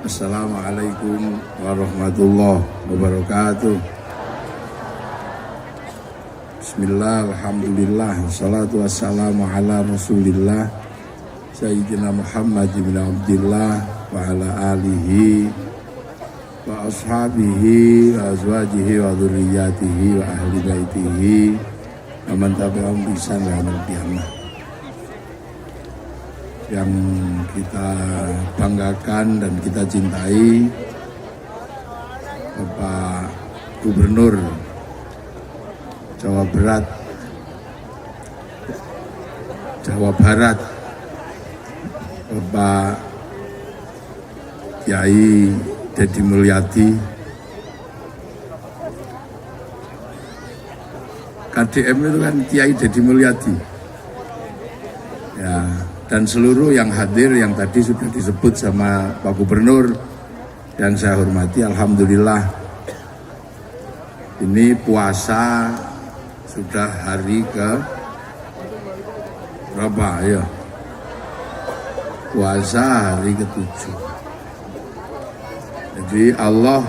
Assalamualaikum warahmatullahi wabarakatuh. Bismillah, alhamdulillah, wassalatu wassalamu ala rasulillah Sayyidina Muhammad ibn Abdillah wa ala alihi wa ashabihi wa azwajihi wa dhurriyyatihi wa ahli baitihi wa man tabi'ahum bi ihsan ila yaumil qiyamah. Yang kita banggakan dan kita cintai Bapak Gubernur Jawa Barat Bapak Kiai Deddy Mulyadi, KDM itu kan Kiai Deddy Mulyadi ya, dan seluruh yang hadir yang tadi sudah disebut sama Pak Gubernur yang saya hormati. Alhamdulillah ini puasa sudah hari ke berapa ya? Puasa hari ke-7. Jadi Allah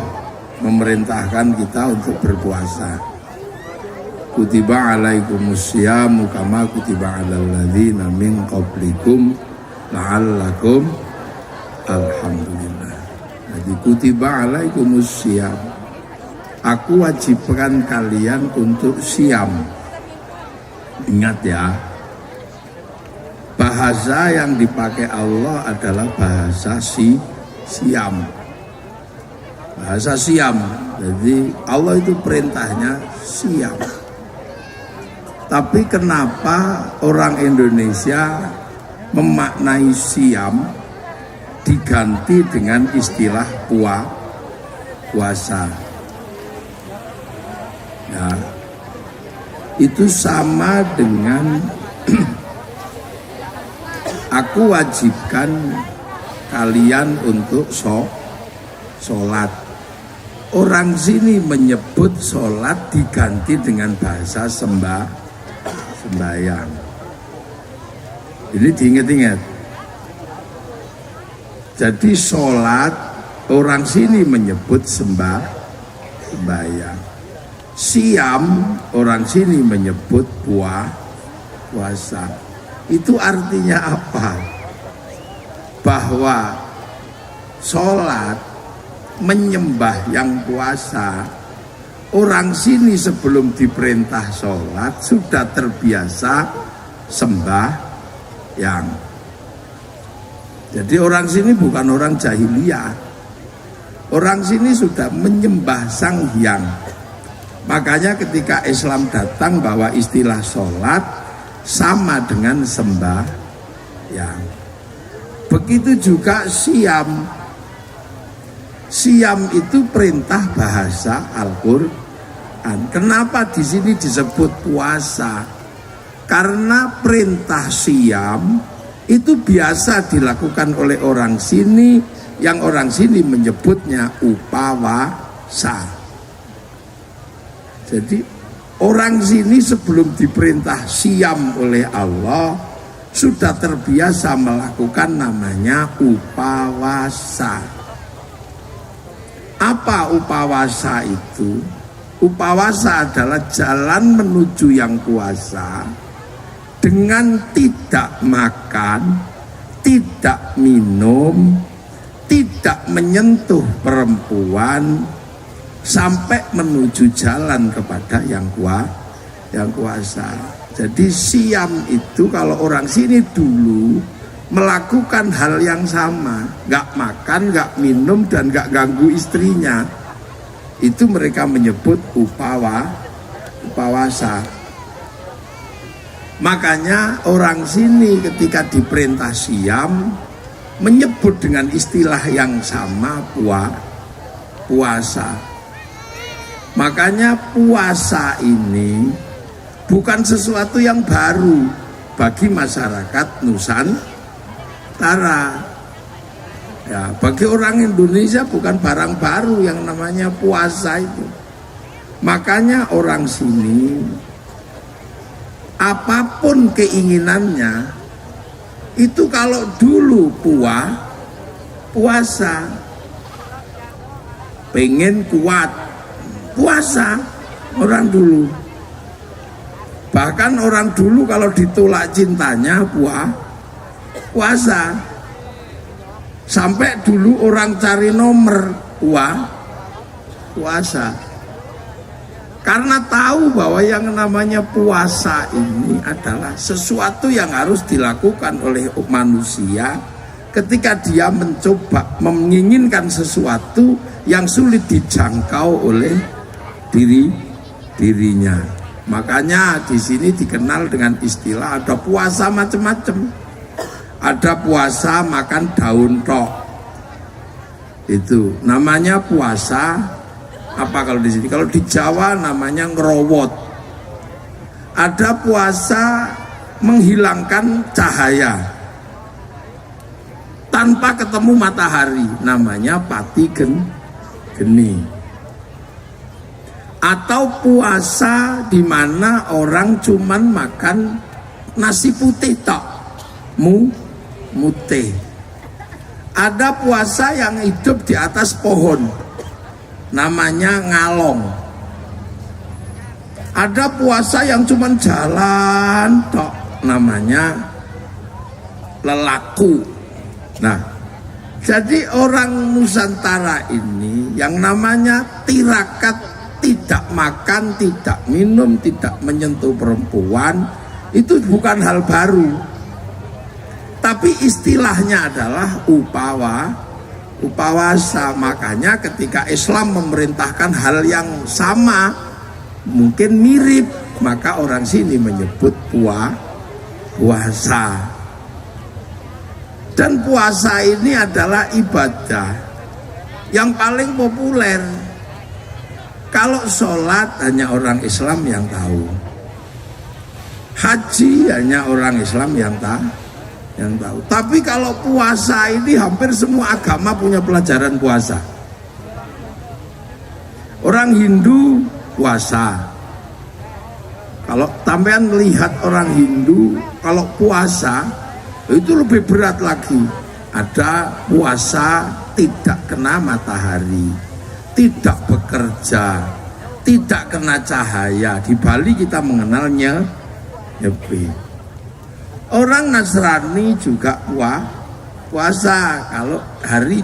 memerintahkan kita untuk berpuasa. Kutiba alaikumusyamu kama kutiba alal ladzina min qablikum la'allakum alhamdulillah. Jadi kutiba alaikumusyamu, aku wajibkan kalian untuk siam. Ingat ya, bahasa yang dipakai Allah adalah bahasa siam. Bahasa siam. Jadi Allah itu perintahnya siam. Tapi kenapa orang Indonesia memaknai siam diganti dengan istilah puasa? Ya, itu sama dengan aku wajibkan kalian untuk sholat. Orang sini menyebut sholat diganti dengan bahasa sembahyang. Ini diingat-ingat. Jadi sholat orang sini menyebut sembahyang. Siam orang sini menyebut puasa. Itu artinya apa? Bahwa sholat menyembah yang puasa. Orang sini sebelum diperintah sholat sudah terbiasa sembahyang. Jadi orang sini bukan orang jahiliyah. Orang sini sudah menyembah Sang Hyang. Makanya ketika Islam datang bahwa istilah sholat sama dengan sembahyang. Begitu juga siam. Siam itu perintah bahasa Al-Qur'an. Kenapa di sini disebut puasa? Karena perintah siam itu biasa dilakukan oleh orang sini, yang orang sini menyebutnya upawasa. Jadi orang sini sebelum diperintah siam oleh Allah sudah terbiasa melakukan namanya upawasa. Apa upawasa itu? Upawasa adalah jalan menuju yang puasa dengan tidak makan, tidak minum, tidak menyentuh perempuan sampai menuju jalan kepada yang kuasa. Jadi siam itu kalau orang sini dulu melakukan hal yang sama, nggak makan, nggak minum, dan nggak ganggu istrinya. Itu mereka menyebut upawasa. Makanya orang sini ketika diperintah siam menyebut dengan istilah yang sama puasa. Makanya puasa ini bukan sesuatu yang baru bagi masyarakat Nusantara. Ya, bagi orang Indonesia bukan barang baru yang namanya puasa itu. Makanya orang sini apapun keinginannya itu kalau dulu puasa pengen kuat, puasa orang dulu. Bahkan orang dulu kalau ditolak cintanya puasa. Sampai dulu orang cari nomor puasa. Karena tahu bahwa yang namanya puasa ini adalah sesuatu yang harus dilakukan oleh manusia ketika dia mencoba menginginkan sesuatu yang sulit dijangkau oleh dirinya. Makanya di sini dikenal dengan istilah ada puasa macam-macam. Ada puasa makan daun tok. Itu namanya puasa apa kalau di sini? Kalau di Jawa namanya ngerowot. Ada puasa menghilangkan cahaya tanpa ketemu matahari, namanya pati geni. Atau puasa di mana orang cuman makan nasi putih tok, mute. Ada puasa yang hidup di atas pohon, namanya ngalong. Ada puasa yang cuman jalan tok, namanya lelaku. Nah, jadi orang Nusantara ini yang namanya tirakat, tidak makan, tidak minum, tidak menyentuh perempuan, itu bukan hal baru. Tapi istilahnya adalah upawasa. Makanya ketika Islam memerintahkan hal yang sama, mungkin mirip, maka orang sini menyebut puasa. Dan puasa ini adalah ibadah yang paling populer. Kalau sholat hanya orang Islam yang tahu, haji hanya orang Islam yang tahu. Tapi kalau puasa ini hampir semua agama punya pelajaran puasa. Orang Hindu puasa. Kalau sampean melihat orang Hindu kalau puasa itu lebih berat lagi. Ada puasa tidak kena matahari, tidak bekerja, tidak kena cahaya. Di Bali kita mengenalnya nyepi. Orang Nasrani juga puasa kalau hari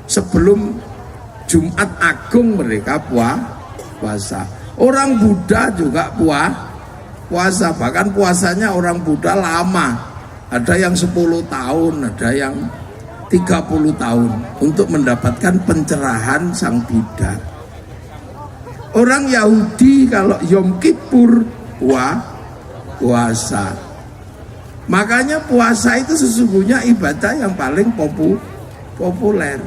sebelum Jumat Agung mereka puasa. Orang Buddha juga puasa, bahkan puasanya orang Buddha lama. Ada yang 10 tahun, ada yang 30 tahun untuk mendapatkan pencerahan sang Buddha. Orang Yahudi kalau Yom Kippur puasa. Makanya puasa itu sesungguhnya ibadah yang paling populer.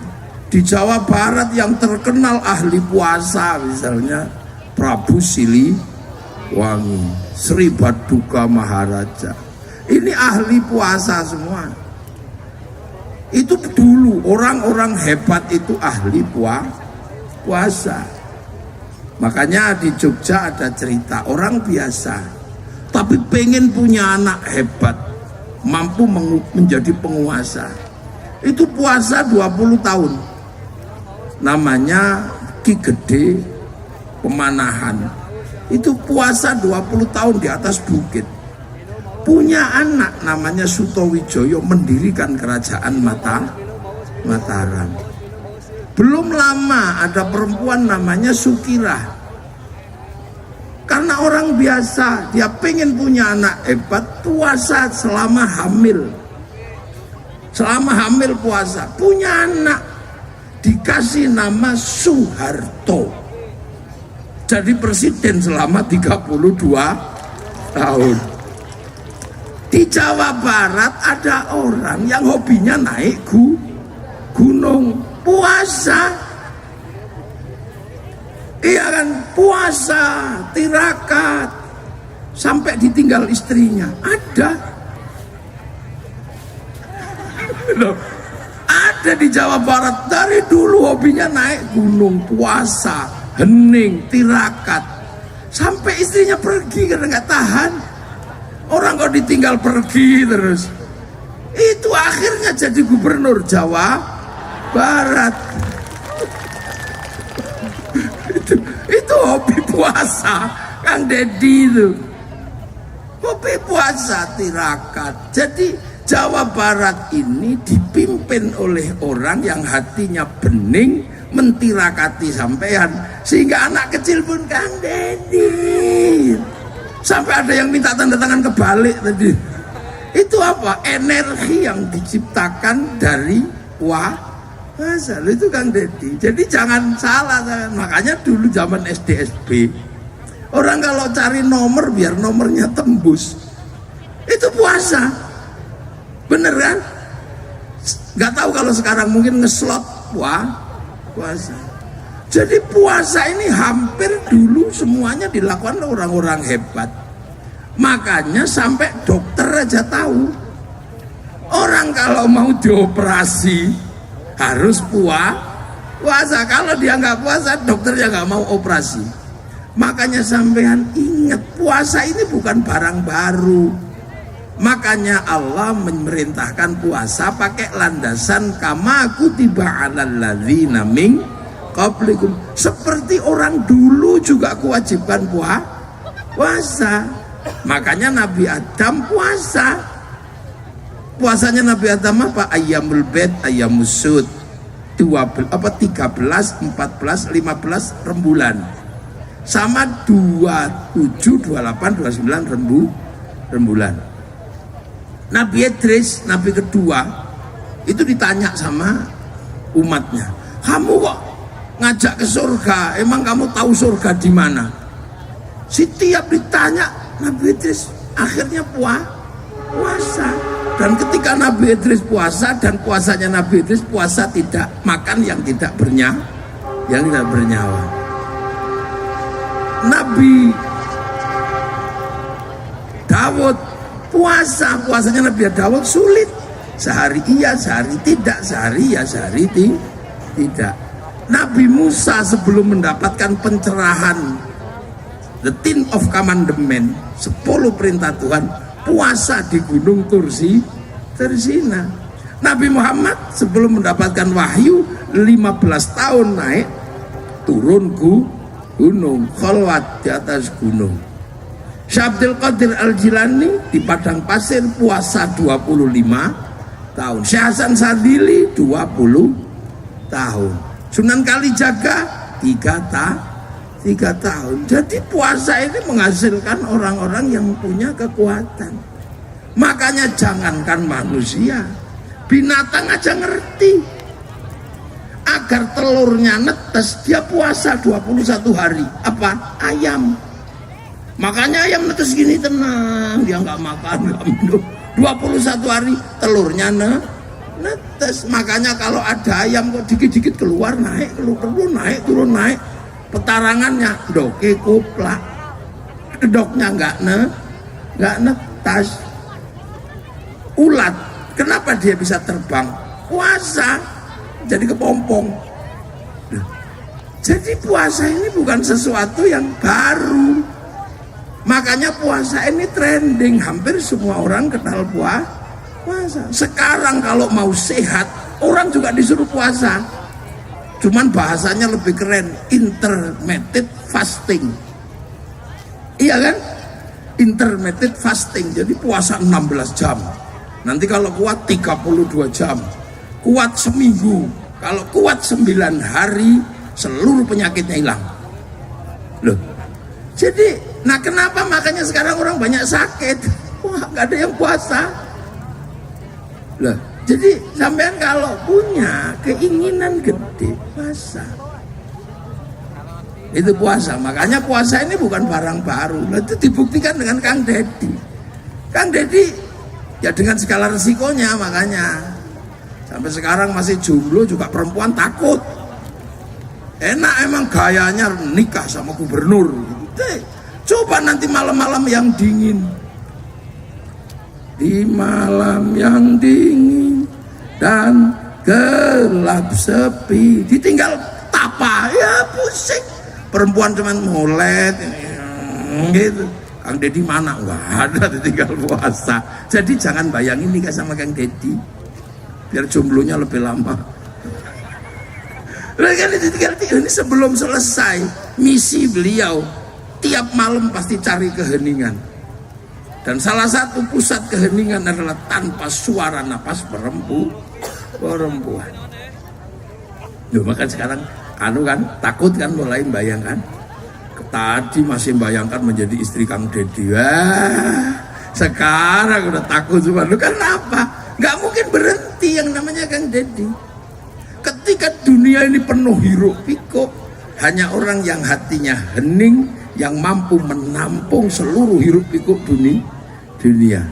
Di Jawa Barat yang terkenal ahli puasa misalnya Prabu Siliwangi, Sri Baduga Maharaja. Ini ahli puasa semua. Itu dulu orang-orang hebat itu ahli puasa. Makanya di Jogja ada cerita orang biasa tapi pengen punya anak hebat, mampu menjadi penguasa. Itu puasa 20 tahun. Namanya Ki Gede Pemanahan. Itu puasa 20 tahun di atas bukit. Punya anak namanya Sutowijoyo mendirikan kerajaan Mataram. Belum lama ada perempuan namanya Sukirah. Karena orang biasa, dia pengen punya anak hebat, puasa selama hamil. Selama hamil puasa, punya anak, dikasih nama Soeharto. Jadi presiden selama 32 tahun. Di Jawa Barat ada orang yang hobinya naik gunung, puasa. Iya kan, puasa, tirakat, sampai ditinggal istrinya. Ada. Loh, ada di Jawa Barat dari dulu hobinya naik gunung, puasa, hening, tirakat, sampai istrinya pergi karena nggak tahan. Orang kok ditinggal pergi terus, itu akhirnya jadi gubernur Jawa Barat. itu hobi puasa Kang Dedi itu. Hobi puasa tirakat. Jadi Jawa Barat ini dipimpin oleh orang yang hatinya bening, mentirakati sampean, sehingga anak kecil pun Kang Dedi. Sampai ada yang minta tanda tangan kebalik tadi. Itu apa? Energi yang diciptakan dari puasa. Itu Kang Dedi. Jadi jangan salah. Makanya dulu zaman SD SP, orang kalau cari nomor biar nomornya tembus, itu puasa. Bener kan? Gak tahu kalau sekarang mungkin ngeslot puasa. Jadi puasa ini hampir dulu semuanya dilakukan oleh orang-orang hebat. Makanya sampai dokter aja tahu, orang kalau mau dioperasi harus puasa. Kalau dia nggak puasa, dokternya nggak mau operasi. Makanya sampean ingat, puasa ini bukan barang baru. Makanya Allah memerintahkan puasa pakai landasan kama kutiba 'alal ladzina min qablikum. Seperti orang dulu juga kewajiban puasa. Makanya Nabi Adam puasa. Puasanya Nabi Adam apa? Ayyamul bid, ayyamus sud. 13, 14, 15 rembulan. Sama 27, 28, 29 rembulan. Nabi Idris, Nabi kedua, itu ditanya sama umatnya, kamu kok ngajak ke surga, emang kamu tahu surga di mana? Setiap ditanya Nabi Idris akhirnya puasa. Dan ketika Nabi Idris puasa, dan puasanya Nabi Idris puasa tidak makan yang tidak bernyawa. Nabi Dawud puasanya Nabi Dawud sulit, sehari iya sehari tidak, sehari ya sehari tidak. Nabi Musa sebelum mendapatkan pencerahan, the 10 of commandment, 10 perintah Tuhan, puasa di gunung Tursina. Nabi Muhammad sebelum mendapatkan wahyu 15 tahun naik turun gunung, khalwat di atas gunung. Syekh Abdul Qadir Al-Jilani di padang pasir puasa 25 tahun. Syekh Hasan Sadili 20 tahun. Sunan Kalijaga 3 tahun. Jadi puasa ini menghasilkan orang-orang yang punya kekuatan. Makanya jangankan manusia, binatang aja ngerti. Agar telurnya netes, dia puasa 21 hari. Apa? Ayam. Makanya ayam netes gini tenang, dia nggak makan, nggak minum. 21 hari telurnya netes. Makanya kalau ada ayam kok dikit-dikit keluar naik, turun naik. Petarangannya doke kuplak, kedoknya nggak netas. Ulat, kenapa dia bisa terbang? Puasa, jadi kepompong. Jadi puasa ini bukan sesuatu yang baru. Makanya puasa ini trending, hampir semua orang kenal puasa. Sekarang kalau mau sehat, orang juga disuruh puasa. Cuman bahasanya lebih keren, intermittent fasting. Iya kan? Intermittent fasting, jadi puasa 16 jam. Nanti kalau kuat 32 jam. Kuat seminggu. Kalau kuat 9 hari, seluruh penyakitnya hilang. Loh. Jadi, nah kenapa makanya sekarang orang banyak sakit? Wah, gak ada yang puasa. Loh. Jadi sampean kalau punya keinginan gede, puasa. Itu puasa. Makanya puasa ini bukan barang baru. Nah, itu dibuktikan dengan Kang Dedi. Kang Dedi ya dengan segala resikonya, makanya sampai sekarang masih jomblo juga perempuan takut. Enak emang gayanya nikah sama gubernur. Coba nanti malam-malam yang dingin. Di malam yang dingin dan gelap sepi, ditinggal tapa, ya pusing. Perempuan cuman molet gitu. Kang Dedi mana? Nggak ada, ditinggal puasa. Jadi jangan bayangin nikah sama Kang Dedi, biar jomblonya lebih lama. Ini sebelum selesai misi beliau, tiap malam pasti cari keheningan. Dan salah satu pusat keheningan adalah tanpa suara napas perempuan. Loh, maka sekarang takut kan, mulai bayangkan. Tadi masih bayangkan menjadi istri Kang Deddy. Wah, sekarang udah takut semua. Lu kenapa? Gak mungkin berhenti yang namanya Kang Deddy. Ketika dunia ini penuh hiruk pikuk, hanya orang yang hatinya hening yang mampu menampung seluruh hiruk pikuk dunia.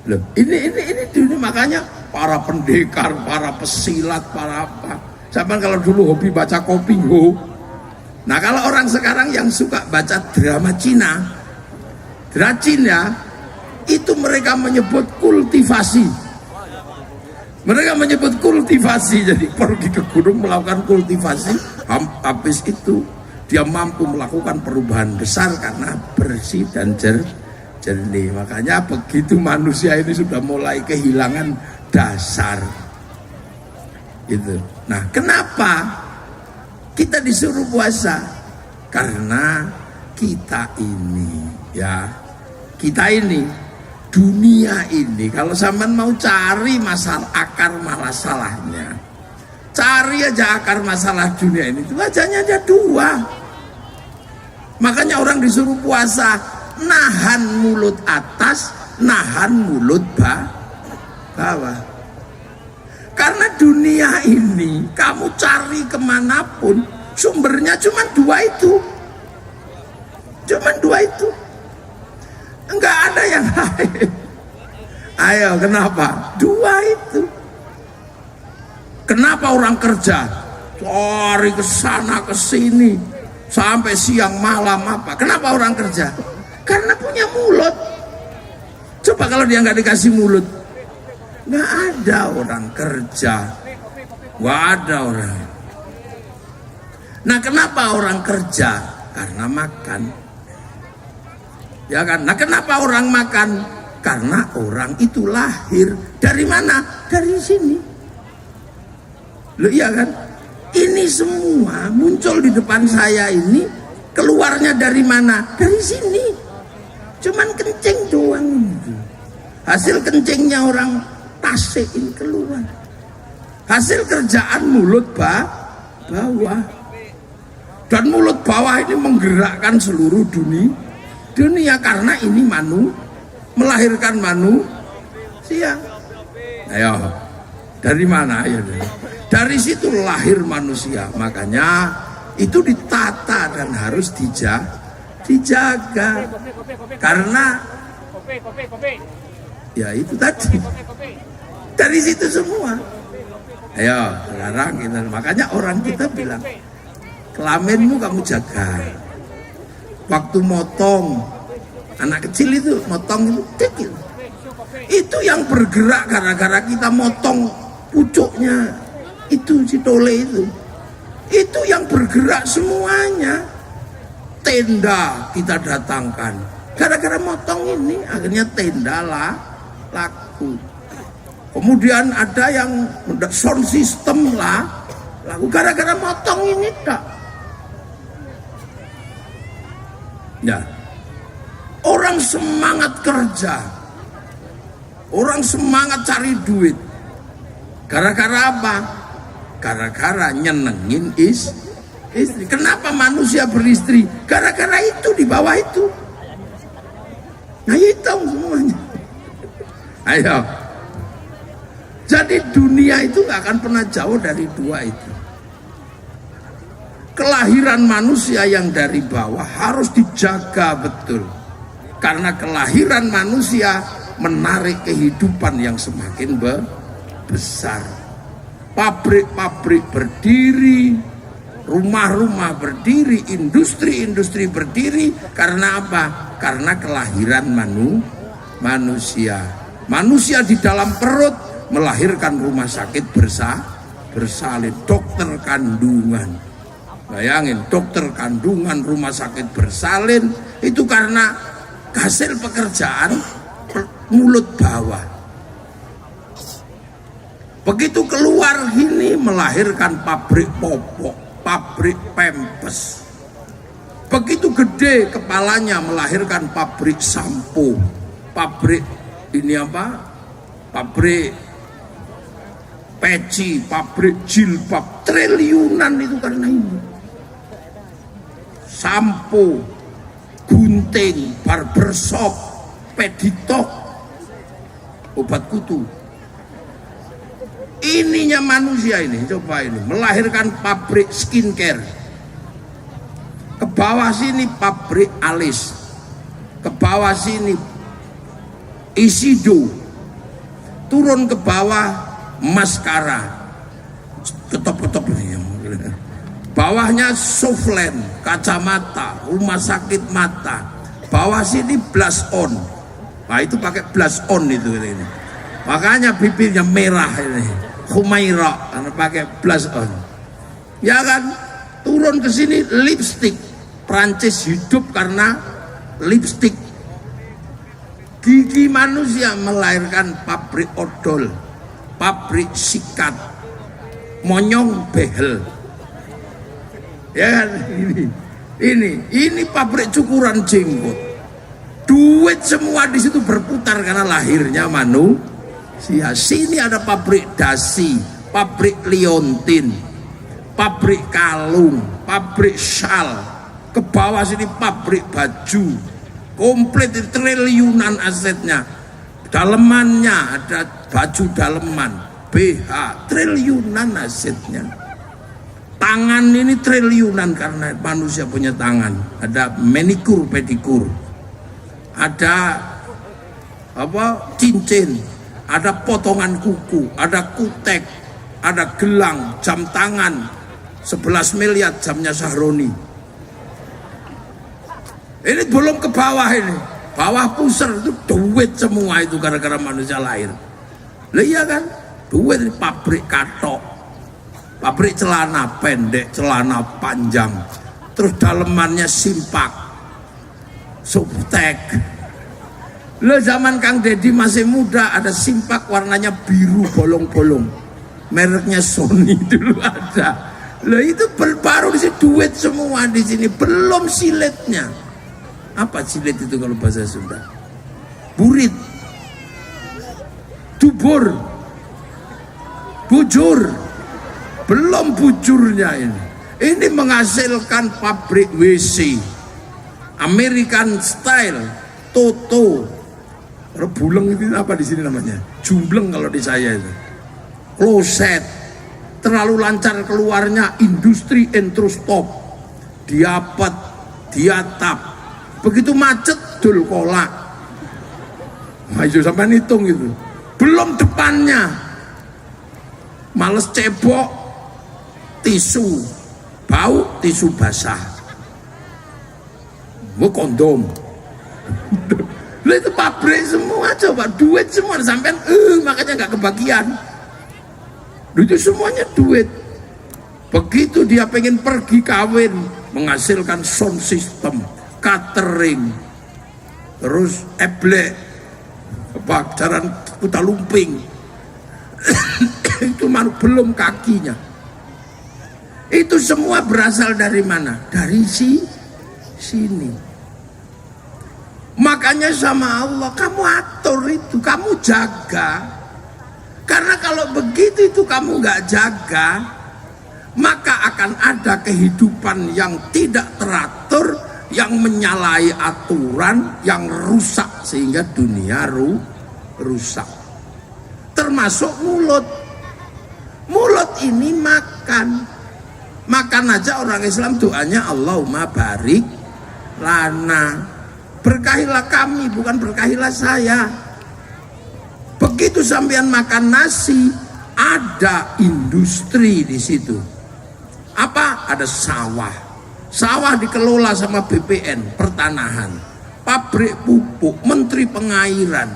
Loh, ini dunia, makanya para pendekar, para pesilat, para apa. Sama kalau dulu hobi baca Kopingho. Nah, kalau orang sekarang yang suka baca drama Cina itu mereka menyebut kultivasi. Mereka menyebut kultivasi. Jadi pergi ke gunung melakukan kultivasi, habis itu dia mampu melakukan perubahan besar karena bersih dan jernih. Makanya begitu manusia ini sudah mulai kehilangan dasar itu. Nah, kenapa kita disuruh puasa? Karena kita ini dunia ini, kalau sampean mau cari akar masalahnya, cari aja akar masalah dunia ini, itu wajahnya aja dua. Makanya orang disuruh puasa, nahan mulut atas, nahan mulut bawah. Karena dunia ini kamu cari kemanapun, sumbernya cuma dua itu. Enggak ada yang lain. Ayo, kenapa? Dua itu. Kenapa orang kerja cari ke sana ke sini sampai siang malam apa? Kenapa orang kerja? Karena punya mulut. Coba kalau dia nggak dikasih mulut, nggak ada orang kerja, nggak ada orang. Nah, kenapa orang kerja? Karena makan, ya kan? Nah, kenapa orang makan? Karena orang itu lahir dari mana? Dari sini. Loh, iya kan? Ini semua muncul di depan saya ini, keluarnya dari mana? Dari sini. Cuman kencing doang. Hasil kencingnya orang Tasik ini keluar. Hasil kerjaan mulut bawah. Dan mulut bawah ini menggerakkan seluruh dunia karena ini melahirkan manusia. Ayo, dari mana ya? Dari situ lahir manusia. Makanya itu ditata dan harus dijaga. Karena ya itu tadi. Dari situ semua. Ayo, larang kita. Makanya orang kita bilang, kelaminmu kamu jaga. Waktu motong, anak kecil itu motong itu kecil. Itu yang bergerak gara-gara kita motong pucuknya. Itu si tole itu yang bergerak semuanya. Tenda kita datangkan gara-gara motong ini, akhirnya tenda laku. Kemudian ada yang sound system laku gara-gara motong ini tak. Ya, orang semangat kerja, orang semangat cari duit. Gara-gara apa? Gara-gara nyenengin istri. Kenapa manusia beristri? Gara-gara itu di bawah itu. Nah, hitung semuanya. Ayo. Jadi dunia itu nggak akan pernah jauh dari dua itu. Kelahiran manusia yang dari bawah harus dijaga betul. Karena kelahiran manusia menarik kehidupan yang semakin besar. Pabrik-pabrik berdiri, rumah-rumah berdiri, industri-industri berdiri. Karena apa? Karena kelahiran manusia. Manusia di dalam perut melahirkan rumah sakit bersalin, dokter kandungan. Bayangin, dokter kandungan, rumah sakit bersalin, itu karena hasil pekerjaan mulut bawah. Begitu keluar gini melahirkan pabrik popok, pabrik pempes. Begitu gede kepalanya melahirkan pabrik sampo, pabrik ini apa? Pabrik peci, pabrik jilbab, triliunan itu karena ini. Sampo, gunting, barbershop, peditok, obat kutu. Ininya manusia ini, coba ini melahirkan pabrik skincare. Ke bawah sini pabrik alis, ke bawah sini Isido, turun ke bawah maskara, ketop-ketop ini, bawahnya Soflen, kacamata, rumah sakit mata, bawah sini blush on. Nah itu pakai blush on itu ini. Makanya bibirnya merah ini, Humaira karena pakai blush on. Ya kan? Turun ke sini lipstick, Prancis hidup karena lipstick. Gigi manusia melahirkan pabrik odol, pabrik sikat, monyong behel. Ya kan? Ini pabrik cukuran jenggot. Duit semua di situ berputar karena lahirnya manusia. Sini ada pabrik dasi, pabrik liontin, pabrik kalung, pabrik syal. Ke bawah sini pabrik baju, komplit triliunan asetnya. Dalemannya ada baju daleman, BH, triliunan asetnya. Tangan ini triliunan karena manusia punya tangan. Ada manikur, pedikur, ada apa? Cincin, ada potongan kuku, ada kutek, ada gelang, jam tangan 11 miliar jamnya Sahroni. Ini belum ke bawah ini, bawah pusar itu duit semua itu gara-gara manusia lahir. Lah iya kan, duit ini pabrik katok, pabrik celana pendek, celana panjang, terus dalemannya simpak, subtek. Lah zaman Kang Deddy masih muda ada simpak warnanya biru bolong-bolong, mereknya Sony dulu ada. Lah itu baru di sini duit semua di sini, belum siletnya. Apa silet itu kalau bahasa Sunda? Burit, dubur, bujur, belum bujurnya ini. Ini menghasilkan pabrik WC, American Style, Toto, rebuleng itu apa di sini namanya? Jumbleng kalau di saya itu. Kloset, terlalu lancar keluarnya industri entrustop, diapet, diatap. Begitu macet dul kolak. Nah itu sampai hitung itu. Belum depannya. Males cebok, tisu, bau tisu basah. Mau kondom. Lah itu pabrik semua, coba duit semua sampai makanya nggak kebagian. Itu semuanya duit. Begitu dia pengen pergi kawin, menghasilkan sound system, catering, terus eblek, jaran kuda lumping. Itu belum kakinya. Itu semua berasal dari mana? Dari sini. Makanya sama Allah, kamu atur itu, kamu jaga. Karena kalau begitu itu kamu nggak jaga, maka akan ada kehidupan yang tidak teratur, yang menyalahi aturan, yang rusak sehingga dunia rusak. Termasuk mulut. Mulut ini makan aja orang Islam doanya Allahumma barik lana, berkahilah kami, bukan berkahilah saya. Begitu sampean makan nasi, ada industri di situ. Apa? Ada sawah. Sawah dikelola sama BPN, pertanahan, pabrik pupuk, menteri pengairan,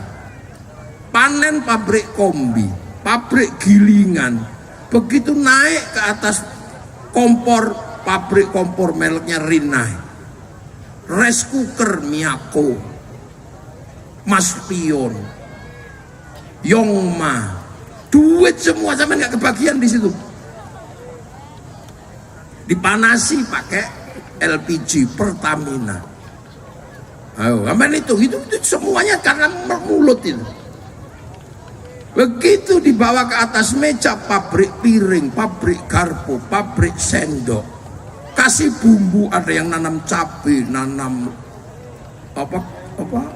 panen pabrik kombi, pabrik gilingan. Begitu naik ke atas kompor, pabrik kompor mereknya Rinnai, rice cooker Miyako, Maspion, Yongma, duit semua, sampai nggak kebagian di situ. Dipanasi pakai LPG Pertamina. Ayo, aman itu semuanya karena mulut itu. Begitu dibawa ke atas meja, pabrik piring, pabrik garpu, pabrik sendok, kasih bumbu, ada yang nanam cabai, nanam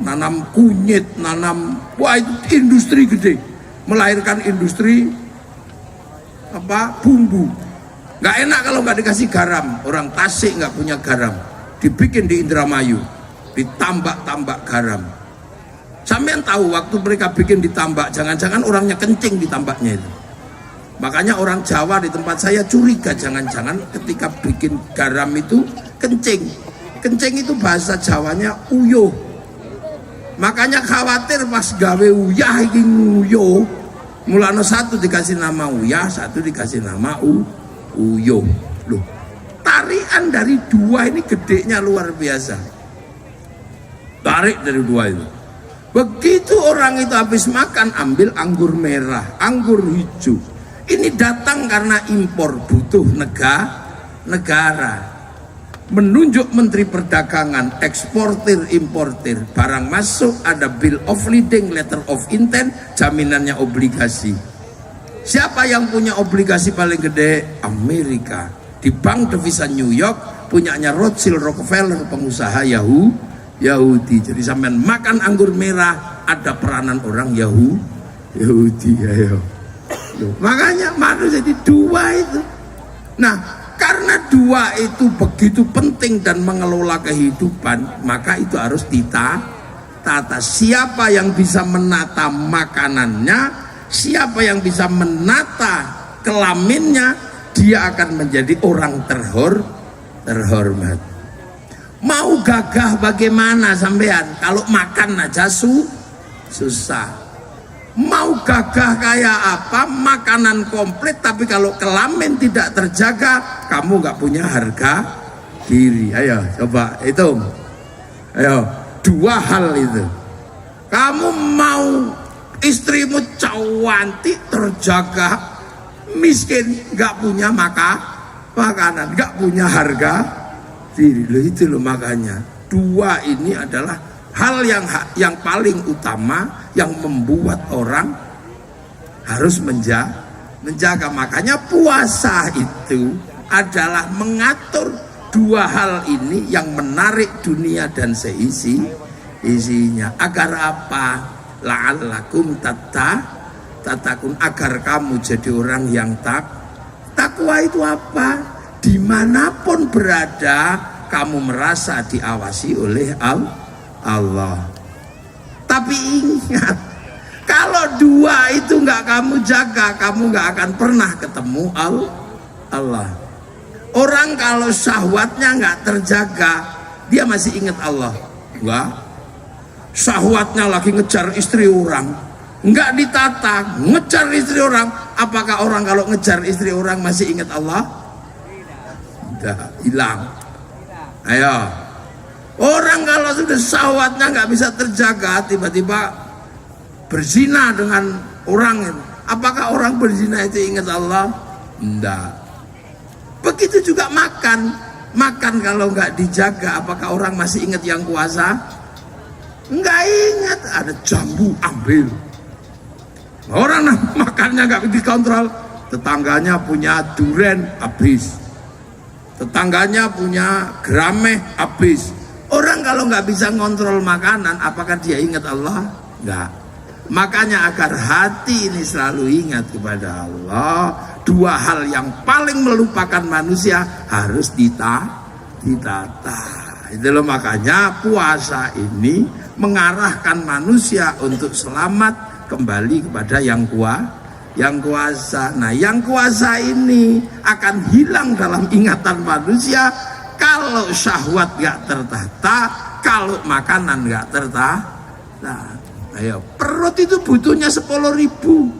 nanam kunyit, nanam, wah itu industri gede, melahirkan industri bumbu. Nggak enak kalau nggak dikasih garam. Orang Tasik nggak punya garam, dibikin di Indramayu, ditambak-tambak garam. Sampean tahu waktu mereka bikin ditambak, jangan-jangan orangnya kencing di tambaknya itu. Makanya orang Jawa di tempat saya curiga, jangan-jangan ketika bikin garam itu kencing. Kencing itu bahasa Jawanya uyuh. Makanya khawatir pas gawe uyah iki nguyuh. Mulane satu dikasih nama uyah, satu dikasih nama uyuh. Loh, tarian dari dua ini gedenya luar biasa. Tarik dari dua itu. Begitu orang itu habis makan, ambil anggur merah, anggur hijau. Ini datang karena impor, butuh negara. Menunjuk Menteri Perdagangan, eksportir, importir, barang masuk, ada bill of lading, letter of intent, jaminannya obligasi. Siapa yang punya obligasi paling gede? Amerika. Di bank devisa New York, punyanya Rothschild Rockefeller, pengusaha Yahudi. Jadi sampean makan anggur merah, ada peranan orang Yahudi. Ayo. Makanya manusia jadi dua itu. Nah, karena dua itu begitu penting dan mengelola kehidupan, maka itu harus ditata. Siapa yang bisa menata makanannya, siapa yang bisa menata kelaminnya, dia akan menjadi orang terhormat. Mau gagah bagaimana sampean kalau makan aja susah. Mau gagah kayak apa, makanan komplit, tapi kalau kelamin tidak terjaga, kamu nggak punya harga diri. Ayo coba hitung. Ayo, dua hal itu. Kamu mau istrimu cantik, terjaga, miskin, nggak punya makanan, nggak punya harga diri. Loh, itu loh, makanya dua ini adalah hal yang paling utama yang membuat orang harus menjaga. Makanya puasa itu adalah mengatur dua hal ini yang menarik dunia dan isinya. Agar apa? La'allakum tatakun, agar kamu jadi orang yang takwa. Itu apa? Dimanapun berada, kamu merasa diawasi oleh Allah. Tapi ingat, kalau dua itu nggak kamu jaga, kamu nggak akan pernah ketemu Allah. Orang kalau syahwatnya nggak terjaga, dia masih ingat Allah. Enggak. Syahwatnya lagi ngejar istri orang, nggak ditata, ngejar istri orang. Apakah orang kalau ngejar istri orang masih ingat Allah? Tidak, hilang. Ayo. Orang kalau sudah syahwatnya nggak bisa terjaga, tiba-tiba berzina dengan orang, apakah orang berzina itu ingat Allah? Enggak. Begitu juga makan kalau nggak dijaga, apakah orang masih ingat yang kuasa? Enggak ingat. Ada jambu, ambil. Orang makannya nggak dikontrol, tetangganya punya duren, habis. Tetangganya punya grameh, habis. Orang kalau nggak bisa ngontrol makanan, apakah dia ingat Allah? Enggak. Makanya agar hati ini selalu ingat kepada Allah, dua hal yang paling melupakan manusia harus ditata. Itu loh, makanya puasa ini mengarahkan manusia untuk selamat kembali kepada yang kuasa. Nah, yang kuasa ini akan hilang dalam ingatan manusia kalau syahwat gak tertata, kalau makanan gak tertata. Ayo, perut itu butuhnya 10.000,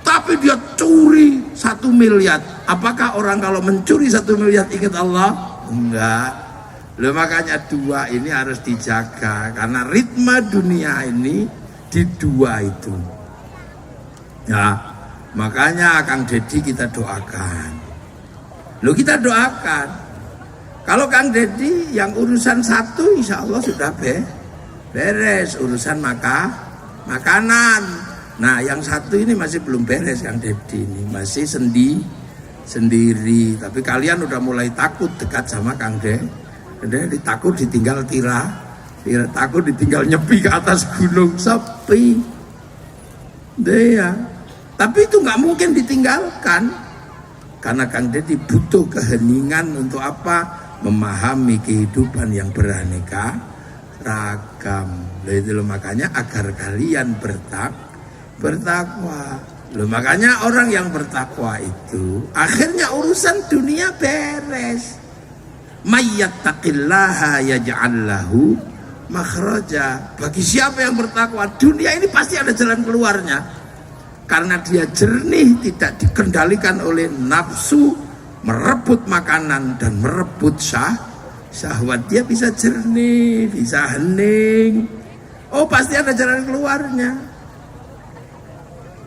tapi dia curi 1 miliar. Apakah orang kalau mencuri 1 miliar ingat Allah? Enggak. Loh, makanya dua ini harus dijaga, karena ritme dunia ini di dua itu. Ya, makanya Kang Deddy kita doakan. Loh, kita doakan. Kalau Kang Deddy yang urusan satu insya Allah sudah beres urusan makanan. Nah, yang satu ini masih belum beres Kang Deddy ini, masih sendiri. Tapi kalian udah mulai takut dekat sama Kang Deddy, takut ditinggal takut ditinggal nyepi ke atas gunung, sepi. Ya. Tapi itu nggak mungkin ditinggalkan, karena Kang Deddy butuh keheningan untuk apa? Memahami kehidupan yang beraneka ragam. Itu makanya agar kalian bertakwa. Loh, makanya orang yang bertakwa itu akhirnya urusan dunia beres. Mayyattaqillaha yaj'al lahu makhraja. Bagi siapa yang bertakwa, dunia ini pasti ada jalan keluarnya. Karena dia jernih, tidak dikendalikan oleh nafsu merebut makanan dan merebut syahwat. Dia bisa jernih, bisa hening. Oh, pasti ada jalan keluarnya.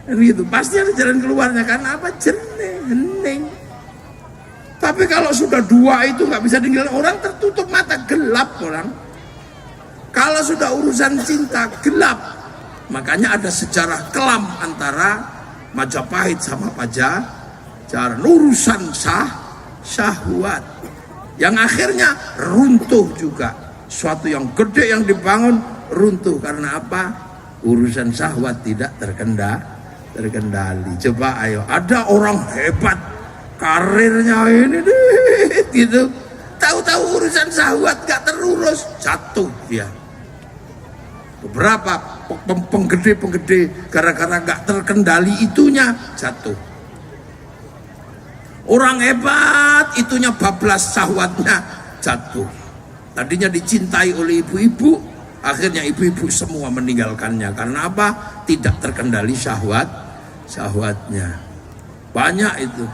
Gitu, pasti ada jalan keluarnya. Karena apa? Jernih, hening. Tapi kalau sudah dua itu nggak bisa tinggal, orang tertutup mata, gelap orang. Kalau sudah urusan cinta, gelap. Makanya ada sejarah kelam antara Majapahit sama Pajajaran, urusan syahwat yang akhirnya runtuh juga. Suatu yang gede yang dibangun runtuh karena apa? Urusan syahwat tidak terkendali. Coba ayo, ada orang hebat karirnya ini gitu, tahu-tahu urusan syahwat gak terurus, jatuh dia. Beberapa penggede gara-gara gak terkendali itunya jatuh. Orang hebat itunya bablas, syahwatnya jatuh. Tadinya dicintai oleh ibu-ibu, akhirnya ibu-ibu semua meninggalkannya. Karena apa? Tidak terkendali syahwatnya. Banyak itu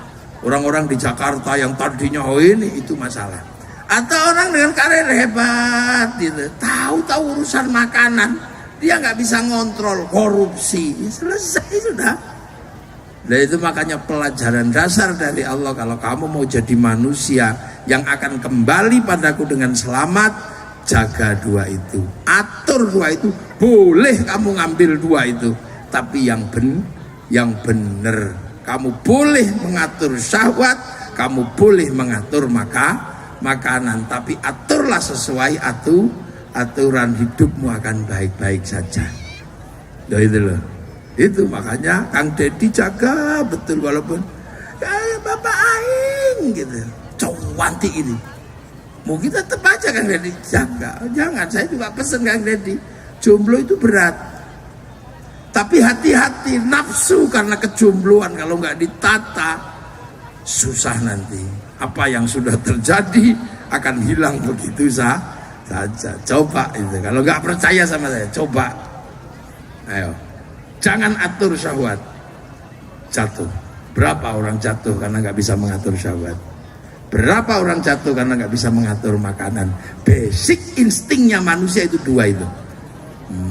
orang-orang di Jakarta yang tadinya ini itu masalah. Atau orang dengan karir hebat gitu, tahu-tahu urusan makanan dia nggak bisa ngontrol, korupsi, selesai sudah. Nah, itu makanya pelajaran dasar dari Allah, kalau kamu mau jadi manusia yang akan kembali padaku dengan selamat, jaga dua itu, atur dua itu. Boleh kamu ngambil dua itu, tapi yang benar. Kamu boleh mengatur syahwat, kamu boleh mengatur makanan, tapi aturlah sesuai aturan, hidupmu akan baik-baik saja. Loh, itu loh. Itu makanya Kang Deddy jaga betul, walaupun kayak Bapak Aing gitu, cuanti ini. Mau kita tetap aja Kang Deddy jaga. Jangan, saya juga pesen Kang Deddy, jomblo itu berat. Tapi hati-hati, nafsu karena kejombloan kalau nggak ditata susah nanti. Apa yang sudah terjadi akan hilang begitu saja. Coba itu, kalau nggak percaya sama saya, coba. Ayo, jangan atur syahwat, jatuh. Berapa orang jatuh karena nggak bisa mengatur syahwat? Berapa orang jatuh karena nggak bisa mengatur makanan? Basic instingnya manusia itu dua itu.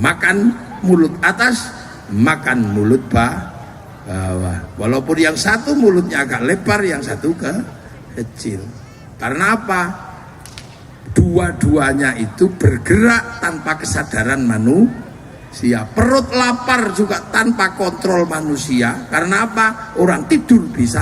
Makan mulut atas, makan mulut bawah. Walaupun yang satu mulutnya agak lebar, yang satu kecil. Karena apa? Dua-duanya itu bergerak tanpa kesadaran manusia. Perut lapar juga tanpa kontrol manusia. Karena apa? Orang tidur bisa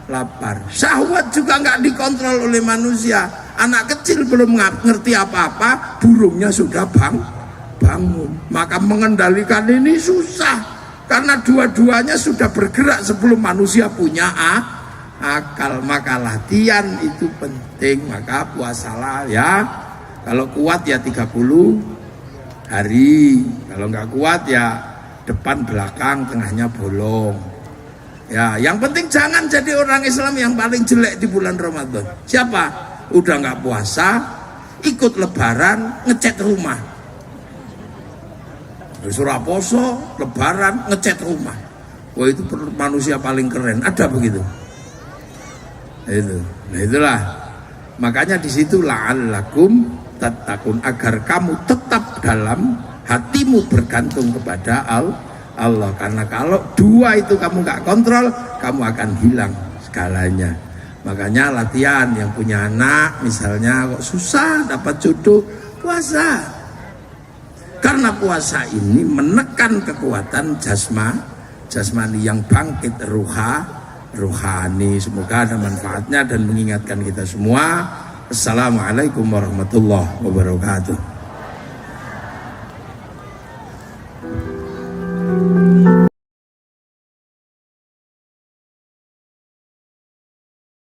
lapar. Syahwat juga nggak dikontrol oleh manusia. Anak kecil belum ngerti apa-apa, burungnya sudah bangun. Maka mengendalikan ini susah, karena dua-duanya sudah bergerak sebelum manusia punya akal. Maka latihan itu penting. Maka puasalah ya, kalau kuat ya 30 hari, kalau nggak kuat ya depan belakang tengahnya bolong ya. Yang penting jangan jadi orang Islam yang paling jelek di bulan Ramadan. Siapa? Udah nggak puasa, ikut lebaran, ngecat rumah. Surah poso, lebaran, ngecat rumah. Wah, itu manusia paling keren. Ada begitu? Itu. Nah, itulah. Makanya di situ la'allakum tattaqun, agar kamu tetap dalam hatimu bergantung kepada Allah. Karena kalau dua itu kamu nggak kontrol, kamu akan hilang segalanya. Makanya latihan yang punya anak misalnya kok susah dapat jodoh, puasa. Karena puasa ini menekan kekuatan jasmani yang bangkit rohani. Semoga ada manfaatnya dan mengingatkan kita semua. Assalamualaikum warahmatullahi wabarakatuh.